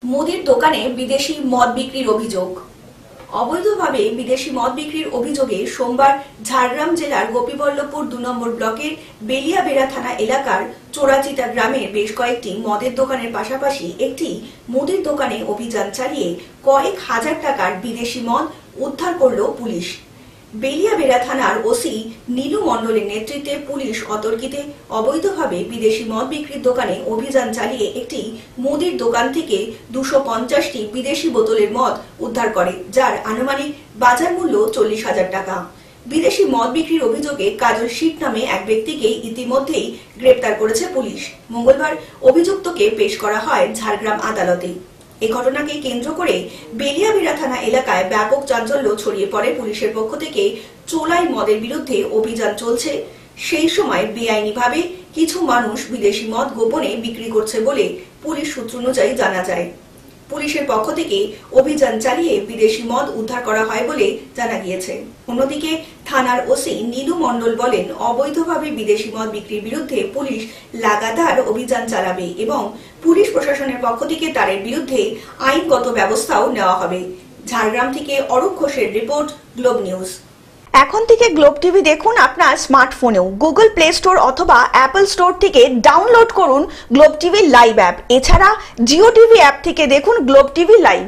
মুদির দোকানে বিদেশি মদ বিক্রির অভিযোগ। অবৈধভাবে বিদেশি মদ বিক্রির অভিযোগে সোমবার ঝাড়গ্রাম জেলার গোপীবল্লভপুর ২ নম্বর ব্লকের বেলিয়াবেড়া থানা এলাকার চোরাচিতা গ্রামের বেশ কয়েকটি মদের দোকানের পাশাপাশি একটি মুদির দোকানে অভিযান চালিয়ে কয়েক হাজার টাকার বিদেশি মদ উদ্ধার করল পুলিশ। বেলিয়াবেড়া থানার ওসি নীলু মণ্ডলের নেতৃত্বে পুলিশ অতর্কিতে অবৈধভাবে বিদেশি মদ বিক্রির দোকানে অভিযান চালিয়ে একটি মুদির দোকান থেকে ২৫০টি বিদেশি বোতলের মদ উদ্ধার করে, যার আনুমানিক বাজার মূল্য ৪০,০০০ টাকা। বিদেশি মদ বিক্রির অভিযোগে কাজল শীত নামে এক ব্যক্তিকে ইতিমধ্যেই গ্রেপ্তার করেছে পুলিশ। মঙ্গলবার অভিযুক্তকে পেশ করা হয় ঝাড়গ্রাম আদালতে। এই ঘটনাকে কেন্দ্র করে বেলিয়াবেড়া থানা এলাকায় ব্যাপক চাঞ্চল্য ছড়িয়ে পড়ে। পুলিশের পক্ষ থেকে চোলাই মদের বিরুদ্ধে অভিযান চলছে। সেই সময় বেআইনিভাবে কিছু মানুষ বিদেশি মদ গোপনে বিক্রি করছে বলে পুলিশ সূত্র অনুযায়ী জানা যায়। পুলিশের পক্ষ থেকে অভিযান চালিয়ে বিদেশি মদ উদ্ধার করা হয় বলে জানা গিয়েছে। অন্যদিকে থানার ওসি নীলু মণ্ডল বলেন, অবৈধভাবে বিদেশি মদ বিক্রির বিরুদ্ধে পুলিশ লাগাতার অভিযান চালাবে এবং পুলিশ প্রশাসনের পক্ষ থেকে তাদের বিরুদ্ধে আইনগত ব্যবস্থাও নেওয়া হবে। ঝাড়গ্রাম থেকে অরূপ ঘোষের রিপোর্ট, গ্লোব নিউজ। এখন থেকে গ্লোব টিভি দেখুন আপনার স্মার্টফোনেও। গুগল প্লে স্টোর অথবা অ্যাপল স্টোর থেকে ডাউনলোড করুন গ্লোব টিভি লাইভ অ্যাপ। এছাড়া জিও টিভি অ্যাপ থেকে দেখুন গ্লোব টিভি লাইভ।